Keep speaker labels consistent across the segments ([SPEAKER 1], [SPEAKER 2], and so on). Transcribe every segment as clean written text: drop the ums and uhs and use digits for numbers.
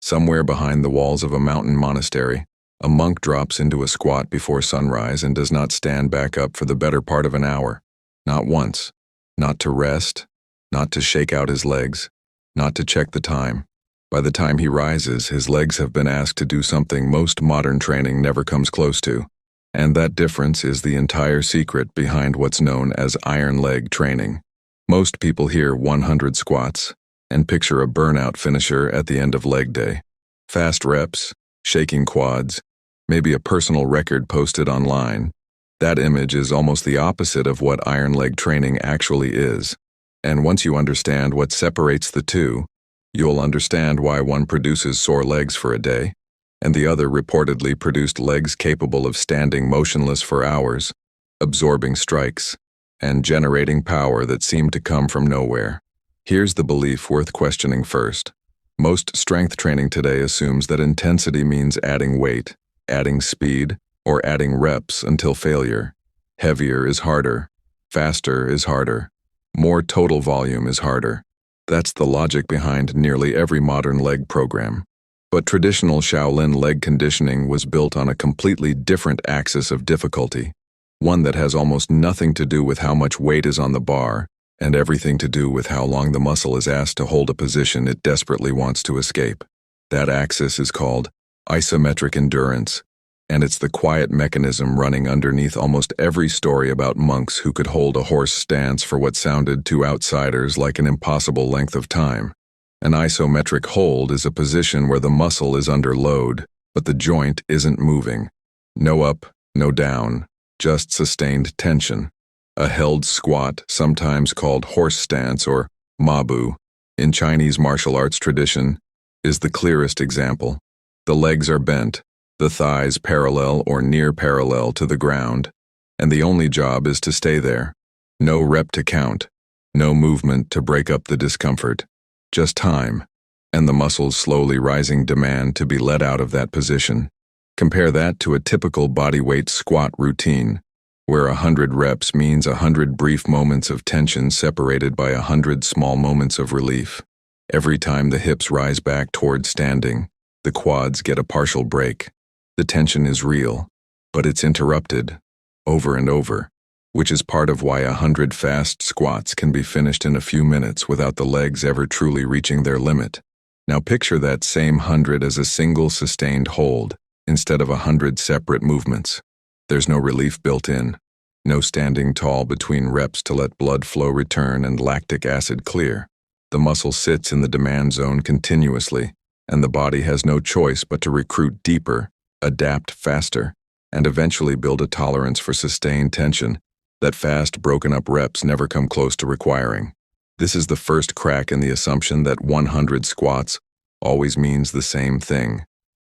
[SPEAKER 1] Somewhere behind the walls of a mountain monastery, a monk drops into a squat before sunrise and does not stand back up for the better part of an hour. Not once. Not to rest, not to shake out his legs, not to check the time. By the time he rises, his legs have been asked to do something most modern training never comes close to. And that difference is the entire secret behind what's known as iron leg training. Most people hear 100 squats and picture a burnout finisher at the end of leg day. Fast reps, shaking quads, maybe a personal record posted online. That image is almost the opposite of what iron leg training actually is. And once you understand what separates the two, you'll understand why one produces sore legs for a day, and the other reportedly produced legs capable of standing motionless for hours, absorbing strikes, and generating power that seemed to come from nowhere. Here's the belief worth questioning first. Most strength training today assumes that intensity means adding weight, adding speed, or adding reps until failure. Heavier is harder. Faster is harder. More total volume is harder. That's the logic behind nearly every modern leg program. But traditional Shaolin leg conditioning was built on a completely different axis of difficulty, one that has almost nothing to do with how much weight is on the bar, and everything to do with how long the muscle is asked to hold a position it desperately wants to escape. That axis is called isometric endurance, and it's the quiet mechanism running underneath almost every story about monks who could hold a horse stance for what sounded to outsiders like an impossible length of time. An isometric hold is a position where the muscle is under load, but the joint isn't moving. No up, no down, just sustained tension. A held squat, sometimes called horse stance or mabu, in Chinese martial arts tradition, is the clearest example. The legs are bent, the thighs parallel or near parallel to the ground, and the only job is to stay there. No rep to count, no movement to break up the discomfort, just time, and the muscles slowly rising demand to be let out of that position. Compare that to a typical bodyweight squat routine, where 100 reps means 100 brief moments of tension separated by 100 small moments of relief. Every time the hips rise back toward standing, the quads get a partial break. The tension is real, but it's interrupted, over and over, which is part of why 100 fast squats can be finished in a few minutes without the legs ever truly reaching their limit. Now picture that same 100 as a single sustained hold, instead of 100 separate movements. There's no relief built in, no standing tall between reps to let blood flow return and lactic acid clear. The muscle sits in the demand zone continuously, and the body has no choice but to recruit deeper, adapt faster, and eventually build a tolerance for sustained tension that fast, broken-up reps never come close to requiring. This is the first crack in the assumption that 100 squats always means the same thing.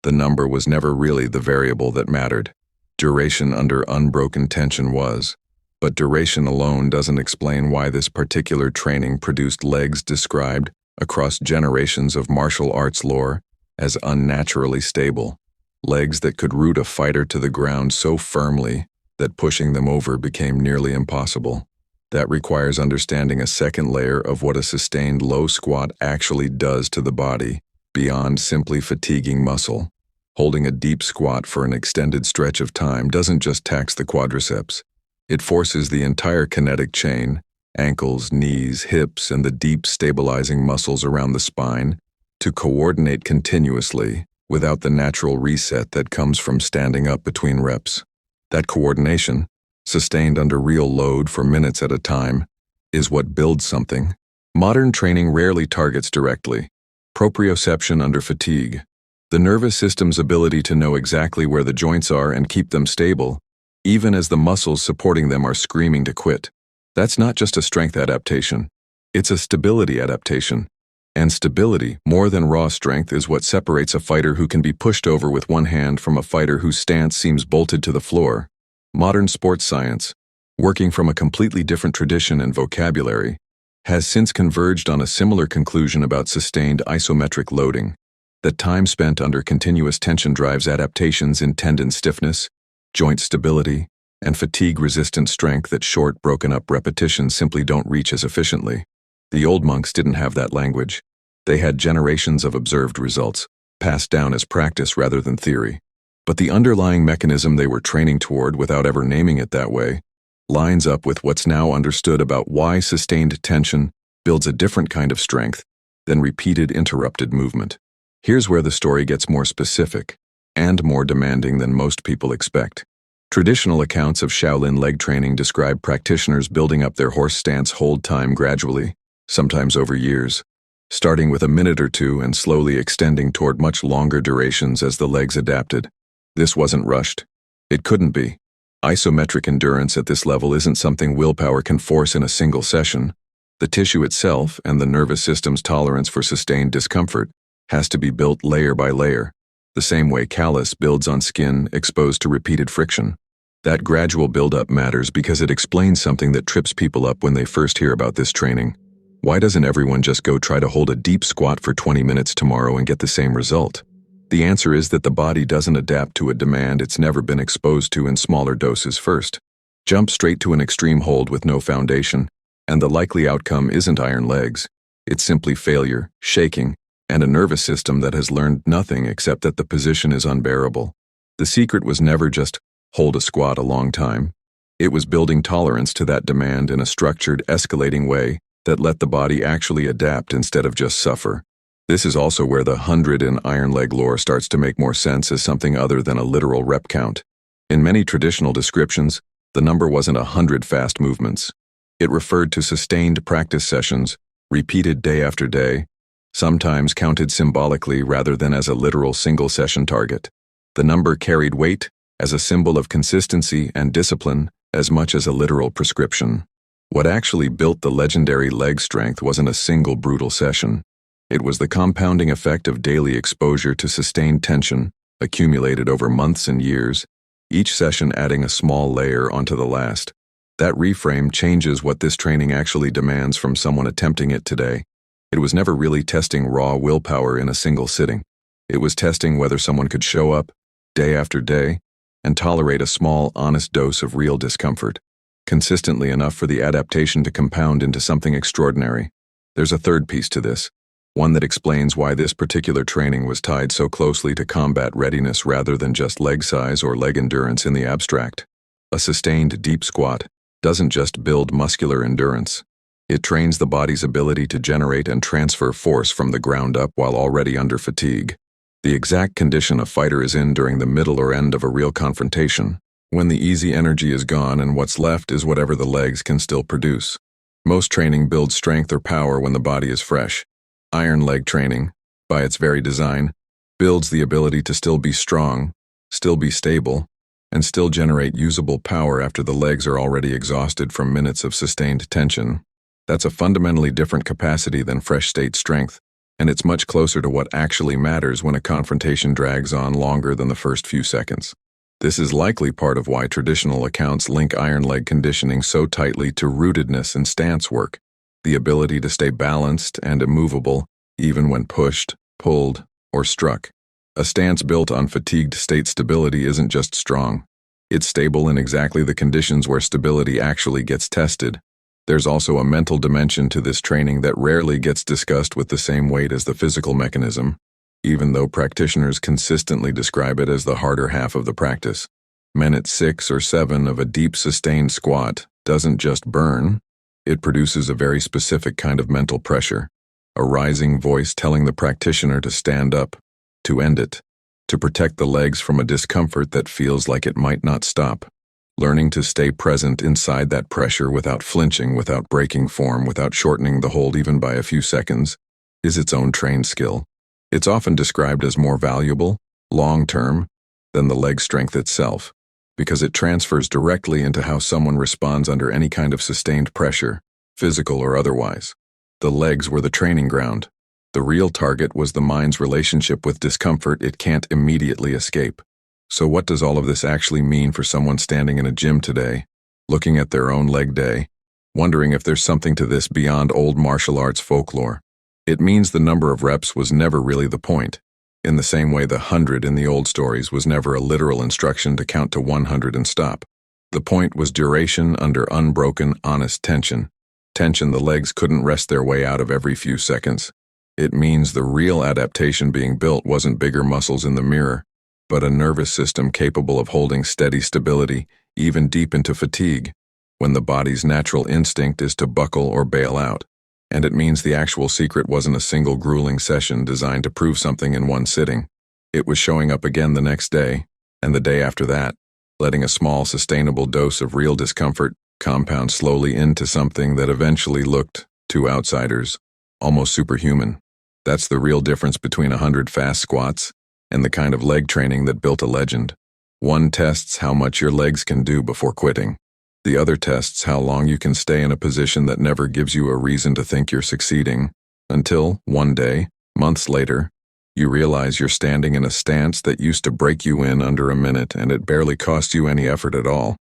[SPEAKER 1] The number was never really the variable that mattered. Duration under unbroken tension was. But duration alone doesn't explain why this particular training produced legs described across generations of martial arts lore as unnaturally stable. Legs that could root a fighter to the ground so firmly that pushing them over became nearly impossible. That requires understanding a second layer of what a sustained low squat actually does to the body, beyond simply fatiguing muscle. Holding a deep squat for an extended stretch of time doesn't just tax the quadriceps. It forces the entire kinetic chain, ankles, knees, hips, and the deep stabilizing muscles around the spine, to coordinate continuously without the natural reset that comes from standing up between reps. That coordination, sustained under real load for minutes at a time, is what builds something. Modern training rarely targets directly. Proprioception under fatigue. The nervous system's ability to know exactly where the joints are and keep them stable, even as the muscles supporting them are screaming to quit. That's not just a strength adaptation. It's a stability adaptation. And stability, more than raw strength, is what separates a fighter who can be pushed over with one hand from a fighter whose stance seems bolted to the floor. Modern sports science, working from a completely different tradition and vocabulary, has since converged on a similar conclusion about sustained isometric loading. That time spent under continuous tension drives adaptations in tendon stiffness, joint stability, and fatigue-resistant strength that short, broken-up repetitions simply don't reach as efficiently. The old monks didn't have that language. They had generations of observed results. passed down as practice rather than theory. But the underlying mechanism they were training toward, without ever naming it that way, lines up with what's now understood about why sustained tension builds a different kind of strength than repeated interrupted movement. Here's where the story gets more specific and more demanding than most people expect. Traditional accounts of Shaolin leg training describe practitioners building up their horse stance hold time gradually, sometimes over years, starting with a minute or two and slowly extending toward much longer durations as the legs adapted. This wasn't rushed. It couldn't be. Isometric endurance at this level isn't something willpower can force in a single session. The tissue itself and the nervous system's tolerance for sustained discomfort has to be built layer by layer, the same way callus builds on skin exposed to repeated friction. That gradual buildup matters because it explains something that trips people up when they first hear about this training. Why doesn't everyone just go try to hold a deep squat for 20 minutes tomorrow and get the same result? The answer is that the body doesn't adapt to a demand it's never been exposed to in smaller doses first. Jump straight to an extreme hold with no foundation, and the likely outcome isn't iron legs. It's simply failure, shaking, and a nervous system that has learned nothing except that the position is unbearable. The secret was never just hold a squat a long time. It was building tolerance to that demand in a structured, escalating way that let the body actually adapt instead of just suffer. This is also where the 100 in iron leg lore starts to make more sense as something other than a literal rep count. In many traditional descriptions, the number wasn't 100 fast movements. It referred to sustained practice sessions, repeated day after day, sometimes counted symbolically rather than as a literal single-session target. The number carried weight as a symbol of consistency and discipline as much as a literal prescription. What actually built the legendary leg strength wasn't a single brutal session. It was the compounding effect of daily exposure to sustained tension, accumulated over months and years, each session adding a small layer onto the last. That reframe changes what this training actually demands from someone attempting it today. It was never really testing raw willpower in a single sitting. It was testing whether someone could show up, day after day, and tolerate a small, honest dose of real discomfort, consistently enough for the adaptation to compound into something extraordinary. There's a third piece to this, one that explains why this particular training was tied so closely to combat readiness rather than just leg size or leg endurance in the abstract. A sustained deep squat doesn't just build muscular endurance. It trains the body's ability to generate and transfer force from the ground up while already under fatigue. The exact condition a fighter is in during the middle or end of a real confrontation, when the easy energy is gone and what's left is whatever the legs can still produce. Most training builds strength or power when the body is fresh. Iron leg training, by its very design, builds the ability to still be strong, still be stable, and still generate usable power after the legs are already exhausted from minutes of sustained tension. That's a fundamentally different capacity than fresh state strength, and it's much closer to what actually matters when a confrontation drags on longer than the first few seconds. This is likely part of why traditional accounts link iron leg conditioning so tightly to rootedness and stance work, the ability to stay balanced and immovable even when pushed, pulled, or struck. A stance built on fatigued state stability isn't just strong. It's stable in exactly the conditions where stability actually gets tested. There's also a mental dimension to this training that rarely gets discussed with the same weight as the physical mechanism, even though practitioners consistently describe it as the harder half of the practice. Minute 6 or 7 of a deep sustained squat doesn't just burn, it produces a very specific kind of mental pressure, a rising voice telling the practitioner to stand up, to end it, to protect the legs from a discomfort that feels like it might not stop. Learning to stay present inside that pressure without flinching, without breaking form, without shortening the hold even by a few seconds, is its own trained skill. It's often described as more valuable, long-term, than the leg strength itself, because it transfers directly into how someone responds under any kind of sustained pressure, physical or otherwise. The legs were the training ground. The real target was the mind's relationship with discomfort it can't immediately escape. So what does all of this actually mean for someone standing in a gym today, looking at their own leg day, wondering if there's something to this beyond old martial arts folklore? It means the number of reps was never really the point, in the same way the 100 in the old stories was never a literal instruction to count to 100 and stop. The point was duration under unbroken, honest tension. Tension the legs couldn't rest their way out of every few seconds. It means the real adaptation being built wasn't bigger muscles in the mirror, but a nervous system capable of holding steady stability, even deep into fatigue, when the body's natural instinct is to buckle or bail out. And it means the actual secret wasn't a single grueling session designed to prove something in one sitting. It was showing up again the next day, and the day after that, letting a small, sustainable dose of real discomfort compound slowly into something that eventually looked, to outsiders, almost superhuman. That's the real difference between 100 fast squats and the kind of leg training that built a legend. One tests how much your legs can do before quitting. The other tests how long you can stay in a position that never gives you a reason to think you're succeeding, until, one day, months later, you realize you're standing in a stance that used to break you in under a minute and it barely cost you any effort at all.